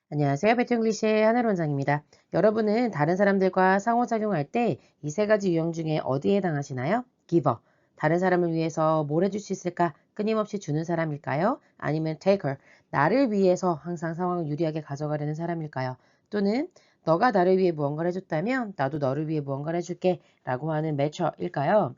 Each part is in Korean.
안녕하세요. 배틀잉글리시의 하늘 원장입니다. 여러분은 다른 사람들과 상호작용할 때 이 세 가지 유형 중에 어디에 해당하시나요? giver, 다른 사람을 위해서 뭘 해줄 수 있을까? 끊임없이 주는 사람일까요? 아니면 taker, 나를 위해서 항상 상황을 유리하게 가져가려는 사람일까요? 또는 너가 나를 위해 무언가를 해줬다면 나도 너를 위해 무언가를 해줄게 라고 하는 matcher일까요?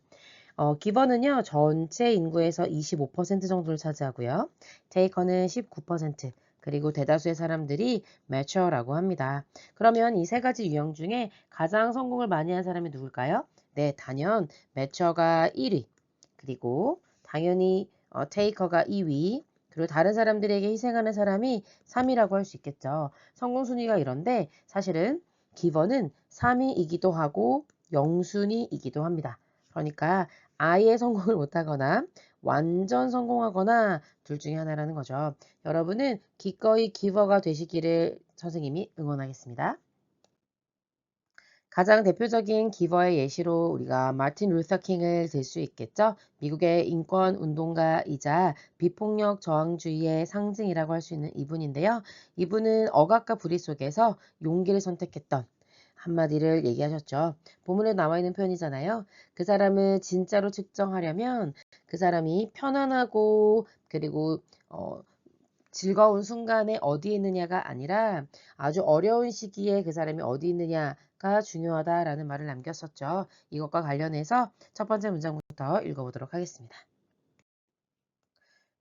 기버는요, 전체 인구에서 25% 정도를 차지하고요. 테이커는 19%, 그리고 대다수의 사람들이 매처라고 합니다. 그러면 이 세 가지 유형 중에 가장 성공을 많이 한 사람이 누굴까요? 네, 단연 매처가 1위, 그리고 당연히 테이커가 2위, 그리고 다른 사람들에게 희생하는 사람이 3위라고 할 수 있겠죠. 성공 순위가 이런데 사실은 기버는 3위이기도 하고 영순위이기도 합니다. 그러니까 아예 성공을 못하거나 완전 성공하거나 둘 중에 하나라는 거죠. 여러분은 기꺼이 기버가 되시기를 선생님이 응원하겠습니다. 가장 대표적인 기버의 예시로 우리가 마틴 루터 킹을 들 수 있겠죠. 미국의 인권 운동가이자 비폭력 저항주의의 상징이라고 할 수 있는 이분인데요. 이분은 억압과 불의 속에서 용기를 선택했던 한마디를 얘기하셨죠. 본문에 나와 있는 표현이잖아요. 그 사람을 진짜로 측정하려면 그 사람이 편안하고 그리고 즐거운 순간에 어디 있느냐가 아니라 아주 어려운 시기에 그 사람이 어디 있느냐가 중요하다라는 말을 남겼었죠. 이것과 관련해서 첫 번째 문장부터 읽어보도록 하겠습니다.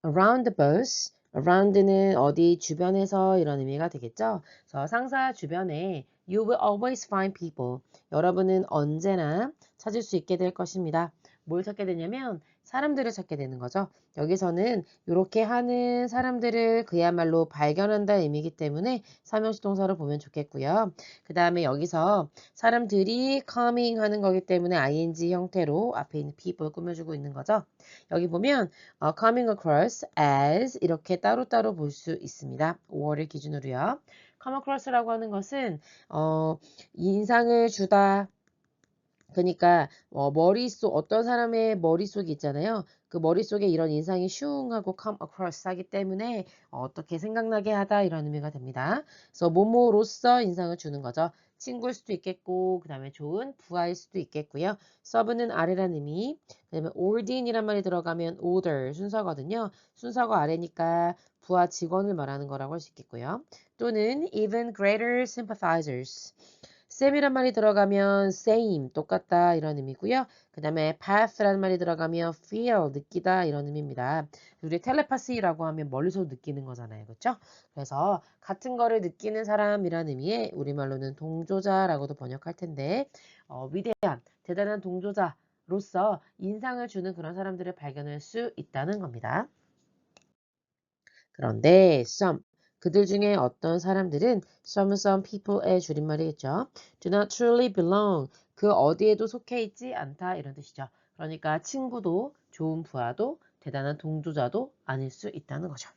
Around the bus. Around는 어디 주변에서 이런 의미가 되겠죠. 그래서 상사 주변에 You will always find people. 여러분은 언제나 찾을 수 있게 될 것입니다. 뭘 찾게 되냐면 사람들을 찾게 되는 거죠. 여기서는 이렇게 하는 사람들을 그야말로 발견한다 의미이기 때문에 삼형식 동사로 보면 좋겠고요. 그 다음에 여기서 사람들이 coming 하는 거기 때문에 ing 형태로 앞에 있는 people 꾸며주고 있는 거죠. 여기 보면 coming across as 이렇게 따로따로 볼 수 있습니다. 5월을 기준으로요. come across라고 하는 것은 인상을 주다. 그러니까 머릿속 어떤 사람의 머릿속이 있잖아요. 그 머릿속에 이런 인상이 슝 하고 come across 하기 때문에 어떻게 생각나게 하다 이런 의미가 됩니다. 그래서 뭐뭐로서 인상을 주는 거죠. 친구일 수도 있겠고 그 다음에 좋은 부하일 수도 있겠고요. 서브는 아래라는 의미. 그 다음에 ordain이란 말이 들어가면 order 순서거든요. 순서가 아래니까 부하 직원을 말하는 거라고 할 수 있겠고요. 또는 even greater sympathizers. 쌤이란 말이 들어가면 same, 똑같다 이런 의미고요. 그 다음에 path라는 말이 들어가면 feel, 느끼다 이런 의미입니다. 우리 텔레파시라고 하면 멀리서 느끼는 거잖아요. 그렇죠? 그래서 같은 거를 느끼는 사람이라는 의미의 우리말로는 동조자라고도 번역할 텐데 위대한, 대단한 동조자로서 인상을 주는 그런 사람들을 발견할 수 있다는 겁니다. 그런데 some, 그들 중에 어떤 사람들은 some people의 줄임말이겠죠. do not truly belong, 그 어디에도 속해 있지 않다 이런 뜻이죠. 그러니까 친구도 좋은 부하도 대단한 동조자도 아닐 수 있다는 거죠.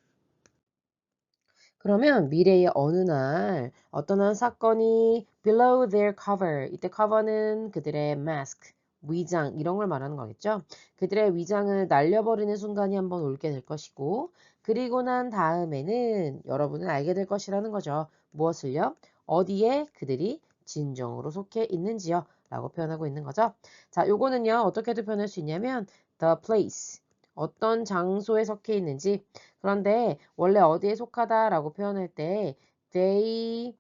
그러면 미래의 어느 날 어떤 한 사건이 below their cover, 이때 cover는 그들의 mask, 위장 이런 걸 말하는 거겠죠. 그들의 위장을 날려버리는 순간이 한번 올게 될 것이고 그리고 난 다음에는 여러분은 알게 될 것이라는 거죠. 무엇을요? 어디에 그들이 진정으로 속해 있는지요? 라고 표현하고 있는 거죠. 자, 요거는요. 어떻게도 표현할 수 있냐면 the place, 어떤 장소에 속해 있는지 그런데 원래 어디에 속하다라고 표현할 때 they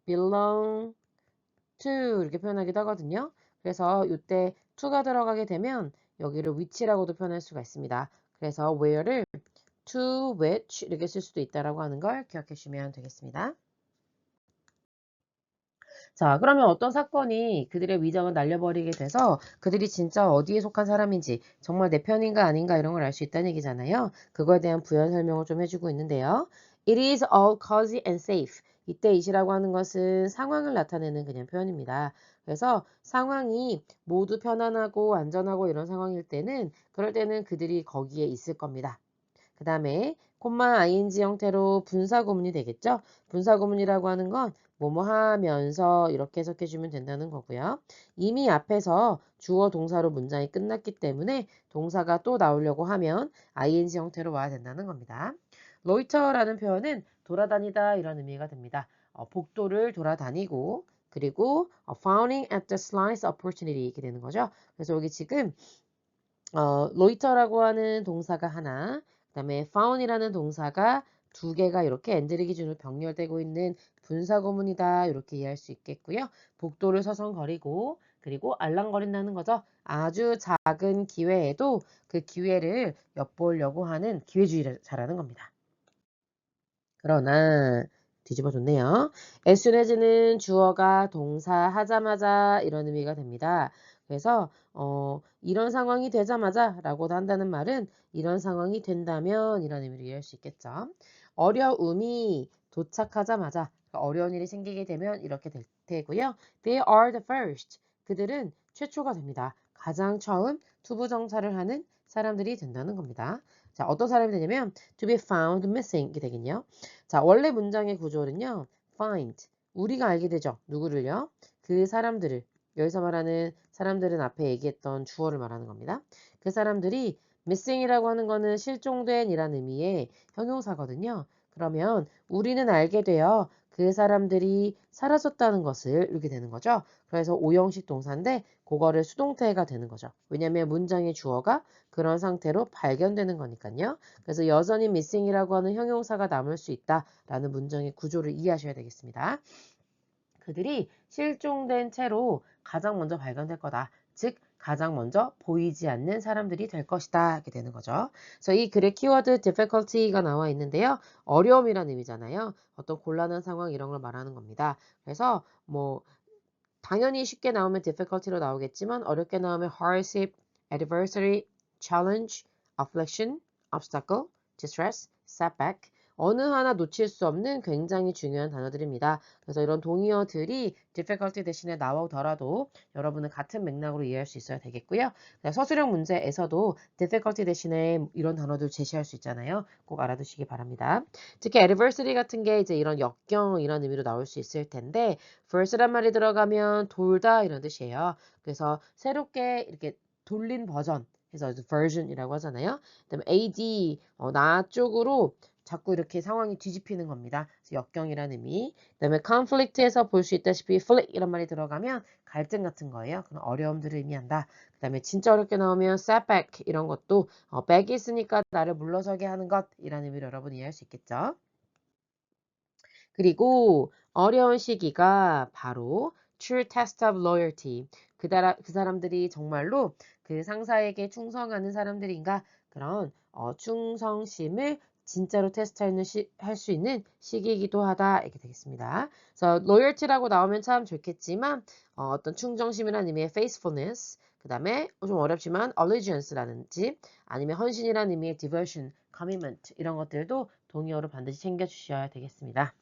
belong to 이렇게 표현하기도 하거든요. 그래서 이때 to가 들어가게 되면 여기를 which라고도 표현할 수가 있습니다. 그래서 where를 to which 이렇게 쓸 수도 있다라고 하는 걸 기억해 주시면 되겠습니다. 자, 그러면 어떤 사건이 그들의 위장을 날려버리게 돼서 그들이 진짜 어디에 속한 사람인지 정말 내 편인가 아닌가 이런 걸 알 수 있다는 얘기잖아요. 그거에 대한 부연 설명을 좀 해주고 있는데요. It is all cozy and safe. 이때 it이라고 하는 것은 상황을 나타내는 그냥 표현입니다. 그래서 상황이 모두 편안하고 안전하고 이런 상황일 때는 그럴 때는 그들이 거기에 있을 겁니다. 그 다음에 콤마 ing 형태로 분사구문이 되겠죠. 분사구문이라고 하는 건 뭐뭐 하면서 이렇게 해석해 주면 된다는 거고요. 이미 앞에서 주어 동사로 문장이 끝났기 때문에 동사가 또 나오려고 하면 ing 형태로 와야 된다는 겁니다. loiter라는 표현은 돌아다니다 이런 의미가 됩니다. 복도를 돌아다니고 그리고 finding at the slightest opportunity 이렇게 되는 거죠. 그래서 여기 지금 loiter라고 하는 동사가 하나, 그다음에 found이라는 동사가 두 개가 이렇게 엔드리 기준으로 병렬되고 있는 분사구문이다. 이렇게 이해할 수 있겠고요. 복도를 서성거리고 그리고 알랑거린다는 거죠. 아주 작은 기회에도 그 기회를 엿보려고 하는 기회주의를 잘하는 겁니다. 그러나 뒤집어줬네요. as soon as는 주어가 동사 하자마자 이런 의미가 됩니다. 그래서 이런 상황이 되자마자 라고도 한다는 말은 이런 상황이 된다면 이런 의미로 이해할 수 있겠죠. 어려움이 도착하자마자 어려운 일이 생기게 되면 이렇게 될 테고요. They are the first. 그들은 최초가 됩니다. 가장 처음 투부정사를 하는 사람들이 된다는 겁니다. 자, 어떤 사람이 되냐면 to be found missing 이게 되겠네요. 자, 원래 문장의 구조는요. find. 우리가 알게 되죠. 누구를요? 그 사람들을. 여기서 말하는 사람들은 앞에 얘기했던 주어를 말하는 겁니다. 그 사람들이 missing이라고 하는 거는 실종된 이란 의미의 형용사거든요. 그러면 우리는 알게 되어 그 사람들이 사라졌다는 것을 이렇게 되는 거죠. 그래서 오형식 동사인데 그거를 수동태가 되는 거죠. 왜냐하면 문장의 주어가 그런 상태로 발견되는 거니까요. 그래서 여전히 missing이라고 하는 형용사가 남을 수 있다라는 문장의 구조를 이해하셔야 되겠습니다. 그들이 실종된 채로 가장 먼저 발견될 거다. 즉 가장 먼저 보이지 않는 사람들이 될 것이다. 이렇게 되는 거죠. 그래서 이 글의 키워드 difficulty가 나와 있는데요. 어려움이라는 의미잖아요. 어떤 곤란한 상황 이런 걸 말하는 겁니다. 그래서 뭐 당연히 쉽게 나오면 difficulty로 나오겠지만 어렵게 나오면 hardship, adversary, challenge, affliction, obstacle, distress, setback 어느 하나 놓칠 수 없는 굉장히 중요한 단어들입니다. 그래서 이런 동의어들이 difficulty 대신에 나오더라도 여러분은 같은 맥락으로 이해할 수 있어야 되겠고요. 서술형 문제에서도 difficulty 대신에 이런 단어들 제시할 수 있잖아요. 꼭 알아두시기 바랍니다. 특히 adversary 같은 게 이제 이런 역경 이런 의미로 나올 수 있을 텐데 verse란 말이 들어가면 돌다 이런 뜻이에요. 그래서 새롭게 이렇게 돌린 버전 해서 version이라고 하잖아요. 그다음에 AD 나 쪽으로 자꾸 이렇게 상황이 뒤집히는 겁니다. 그래서 역경이라는 의미. 그다음에 conflict에서 볼 수 있다시피 flick 이런 말이 들어가면 갈등 같은 거예요. 그런 어려움들을 의미한다. 그다음에 진짜 어렵게 나오면 setback 이런 것도 back이 있으니까 나를 물러서게 하는 것이라는 의미로 여러분 이해할 수 있겠죠. 그리고 어려운 시기가 바로 true test of loyalty. 그 사람들이 정말로 그 상사에게 충성하는 사람들인가 그런 충성심을 진짜로 할 수 있는 시기이기도 하다 이렇게 되겠습니다. 그래서 loyalty라고 나오면 참 좋겠지만 어떤 충정심이라는 의미의 faithfulness 그 다음에 좀 어렵지만 allegiance라든지 아니면 헌신이라는 의미의 devotion, commitment 이런 것들도 동의어로 반드시 챙겨주셔야 되겠습니다.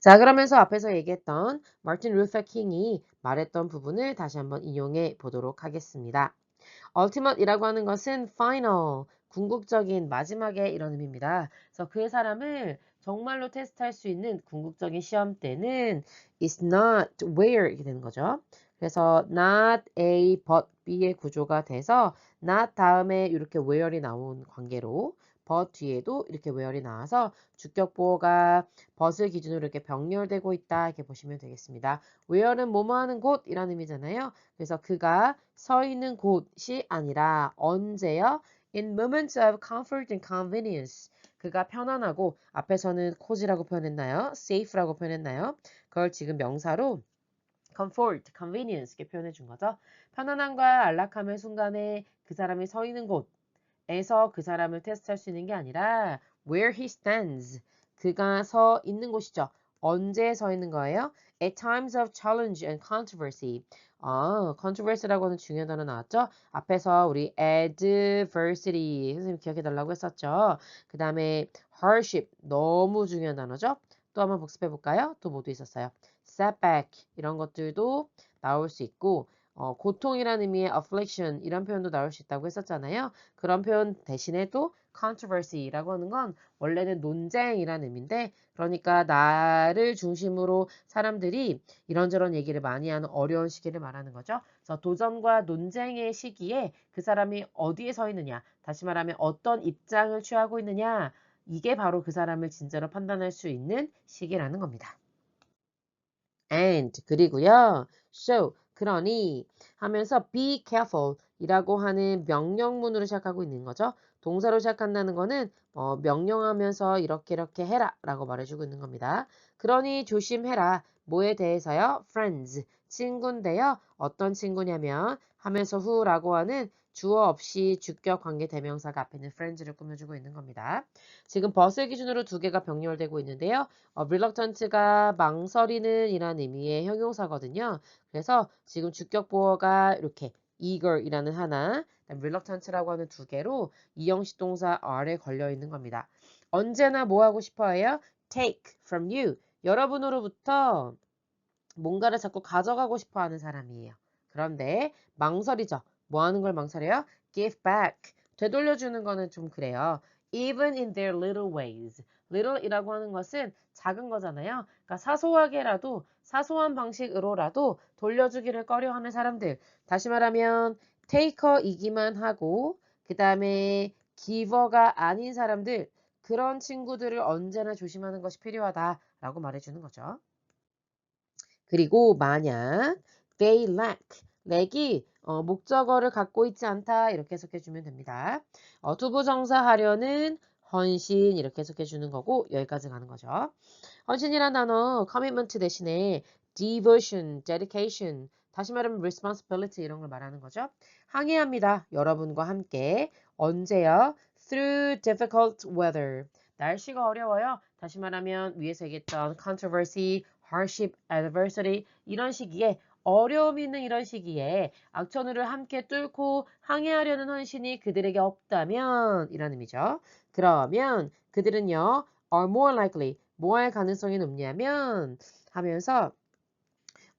자, 그러면서 앞에서 얘기했던 마틴 루터 킹이 말했던 부분을 다시 한번 인용해 보도록 하겠습니다. ultimate이라고 하는 것은 final, 궁극적인 마지막에 이런 의미입니다. 그래서 그 사람을 정말로 테스트할 수 있는 궁극적인 시험대는 is not where 이렇게 되는 거죠. 그래서 not A but B의 구조가 돼서 not 다음에 이렇게 where이 나온 관계로 but 뒤에도 이렇게 where이 나와서 주격보호가 but을 기준으로 이렇게 병렬되고 있다 이렇게 보시면 되겠습니다. where는 뭐뭐 하는 곳이라는 의미잖아요. 그래서 그가 서 있는 곳이 아니라 언제요? In moments of comfort and convenience. 그가 편안하고 앞에서는 cozy라고 표현했나요? safe라고 표현했나요? 그걸 지금 명사로 comfort, convenience 이렇게 표현해 준 거죠. 편안함과 안락함의 순간에 그 사람이 서 있는 곳에서 그 사람을 테스트할 수 있는 게 아니라 where he stands. 그가 서 있는 곳이죠. 언제 서 있는 거예요? At times of challenge and controversy. controversy라고 하는 중요한 단어 나왔죠? 앞에서 우리 adversity 선생님 기억해 달라고 했었죠. 그 다음에 hardship 너무 중요한 단어죠? 또 한번 복습해 볼까요? 또 모두 있었어요. setback 이런 것들도 나올 수 있고 고통이라는 의미의 affliction 이런 표현도 나올 수 있다고 했었잖아요. 그런 표현 대신에도 controversy라고 하는 건 원래는 논쟁이라는 의미인데 그러니까 나를 중심으로 사람들이 이런저런 얘기를 많이 하는 어려운 시기를 말하는 거죠. 그래서 도전과 논쟁의 시기에 그 사람이 어디에 서 있느냐, 다시 말하면 어떤 입장을 취하고 있느냐는 이게 바로 그 사람을 진짜로 판단할 수 있는 시기라는 겁니다. And 그리고요. So 그러니 하면서 be careful 이라고 하는 명령문으로 시작하고 있는 거죠. 동사로 시작한다는 거는 명령하면서 이렇게 해라 라고 말해주고 있는 겁니다. 그러니 조심해라. 뭐에 대해서요? Friends. 친구인데요. 어떤 친구냐면 하면서 who라고 하는 주어 없이 주격 관계 대명사가 앞에 있는 friends를 꾸며주고 있는 겁니다. 지금 버스의 기준으로 두 개가 병렬되고 있는데요. reluctant가 망설이는 이란 의미의 형용사거든요. 그래서 지금 주격 보어가 이렇게 eager이라는 하나, reluctant라고 하는 두 개로 이형식 동사 are에 걸려 있는 겁니다. 언제나 뭐 하고 싶어해요? take from you. 여러분으로부터 뭔가를 자꾸 가져가고 싶어 하는 사람이에요. 그런데 망설이죠. 뭐 하는 걸 망설여요? give back. 되돌려주는 거는 좀 그래요. even in their little ways. little이라고 하는 것은 작은 거잖아요. 그러니까 사소하게라도 사소한 방식으로라도 돌려주기를 꺼려하는 사람들. 다시 말하면 taker이기만 하고 그 다음에 giver가 아닌 사람들. 그런 친구들을 언제나 조심하는 것이 필요하다라고 말해주는 거죠. 그리고 만약 they lack이 목적어를 갖고 있지 않다 이렇게 해석해 주면 됩니다. 투부정사 하려는 헌신 이렇게 해석해 주는 거고 여기까지 가는 거죠. 헌신이란 단어 commitment 대신에 devotion, dedication 다시 말하면 responsibility 이런 걸 말하는 거죠. 항해합니다. 여러분과 함께 언제요? Through difficult weather. 날씨가 어려워요. 다시 말하면 위에서 얘기했던 controversy, hardship, adversity 이런 시기에 어려움이 있는 이런 시기에 악천후를 함께 뚫고 항해하려는 헌신이 그들에게 없다면 이런 의미죠. 그러면 그들은요 are more likely 뭐 할 가능성이 높냐면 하면서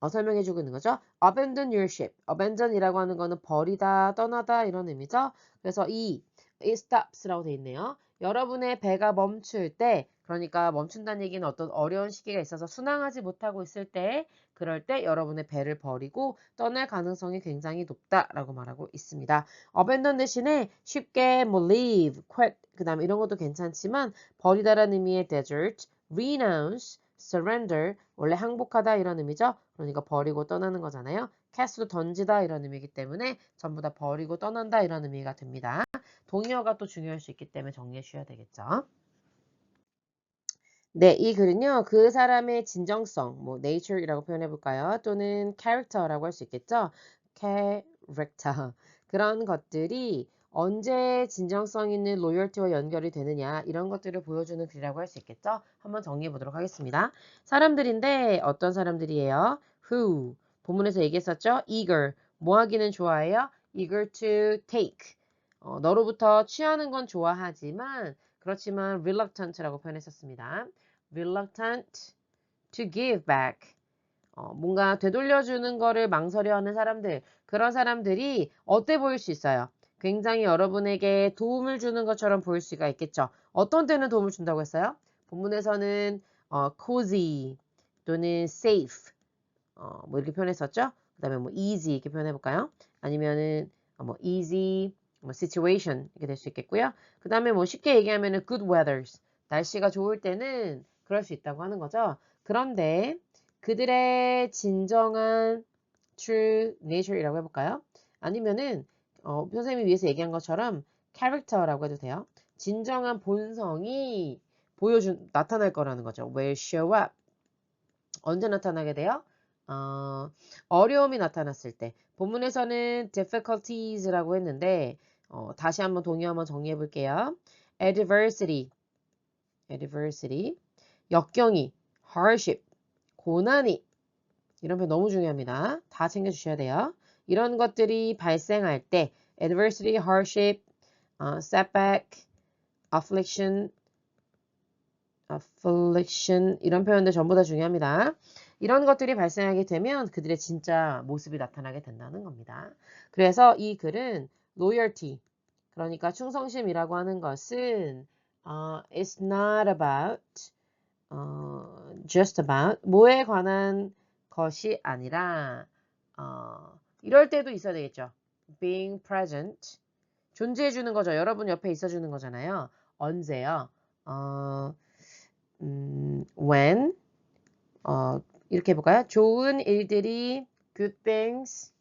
설명해주고 있는 거죠. abandon your ship. abandon이라고 하는 거는 버리다, 떠나다 이런 의미죠. 그래서 it stops라고 돼 있네요. 여러분의 배가 멈출 때, 그러니까 멈춘다는 얘기는 어떤 어려운 시기가 있어서 순항하지 못하고 있을 때, 그럴 때 여러분의 배를 버리고 떠날 가능성이 굉장히 높다라고 말하고 있습니다. abandon 대신에 쉽게 뭐 leave, quit, 그 다음에 이런 것도 괜찮지만 버리다라는 의미의 desert, renounce, surrender, 원래 항복하다 이런 의미죠. 그러니까 버리고 떠나는 거잖아요. cast도 던지다 이런 의미이기 때문에 전부 다 버리고 떠난다 이런 의미가 됩니다. 동의어가 또 중요할 수 있기 때문에 정리해 주셔야 되겠죠. 네, 이 글은요. 그 사람의 진정성, 뭐 nature이라고 표현해 볼까요? 또는 character라고 할 수 있겠죠. character. 그런 것들이 언제 진정성 있는 로열티와 연결이 되느냐 이런 것들을 보여주는 글이라고 할 수 있겠죠. 한번 정리해 보도록 하겠습니다. 사람들인데 어떤 사람들이에요? who 본문에서 얘기했었죠. eager 뭐 하기는 좋아해요? eager to take 너로부터 취하는 건 좋아하지만 그렇지만 reluctant라고 표현했었습니다. reluctant to give back. 뭔가 되돌려주는 거를 망설여하는 사람들, 그런 사람들이 어때 보일 수 있어요? 굉장히 여러분에게 도움을 주는 것처럼 보일 수가 있겠죠. 어떤 때는 도움을 준다고 했어요? 본문에서는 cozy 또는 safe 뭐 이렇게 표현했었죠. 그 다음에 뭐 easy 이렇게 표현해볼까요? 아니면은 뭐 easy, 뭐 situation 이렇게 될 수 있겠고요. 그 다음에 뭐 쉽게 얘기하면은 good weathers 날씨가 좋을 때는 그럴 수 있다고 하는 거죠. 그런데 그들의 진정한 true nature이라고 해볼까요? 아니면은 선생님이 위에서 얘기한 것처럼 character라고 해도 돼요. 진정한 본성이 나타날 거라는 거죠. will show up. 언제 나타나게 돼요? 어려움이 나타났을 때. 본문에서는 difficulties라고 했는데 다시 한번 동의어 한번 정리해 볼게요. adversity, 역경이, hardship, 고난이 이런 표현 너무 중요합니다. 다 챙겨주셔야 돼요. 이런 것들이 발생할 때 adversity, hardship, setback, affliction 이런 표현들 전부 다 중요합니다. 이런 것들이 발생하게 되면 그들의 진짜 모습이 나타나게 된다는 겁니다. 그래서 이 글은 loyalty, 그러니까 충성심이라고 하는 것은 it's not about, just about, 뭐에 관한 것이 아니라 이럴 때도 있어야 되겠죠. being present, 존재해 주는 거죠. 여러분 옆에 있어 주는 거잖아요. 언제요? when, 이렇게 해볼까요? 좋은 일들이, good things,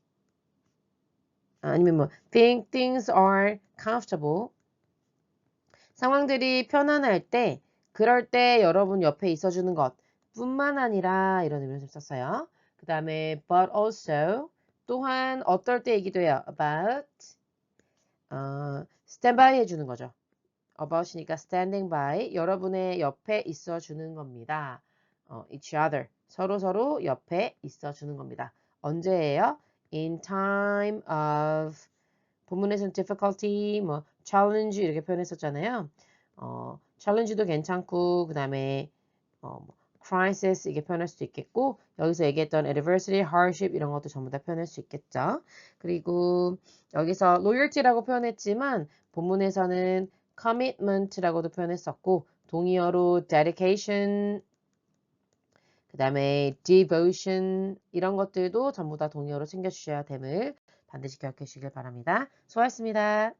아니면 뭐, think things are comfortable. 상황들이 편안할 때, 그럴 때 여러분 옆에 있어주는 것 뿐만 아니라 이런 의미를 좀 썼어요. 그 다음에 but also 또한 어떨 때 얘기도 해요. about standby 해주는 거죠. about이니까 standing by 여러분의 옆에 있어주는 겁니다. each other 서로 옆에 있어주는 겁니다. 언제예요? in time of 본문에서는 difficulty, 뭐 challenge 이렇게 표현했었잖아요. challenge도 괜찮고 그 다음에 뭐 crisis 이게 표현할 수도 있겠고 여기서 얘기했던 adversity, hardship 이런 것도 전부 다 표현할 수 있겠죠. 그리고 여기서 loyalty라고 표현했지만 본문에서는 commitment라고도 표현했었고 동의어로 dedication 그 다음에 devotion 이런 것들도 전부 다 동의어로 챙겨주셔야 됨을 반드시 기억해 주시길 바랍니다. 수고하셨습니다.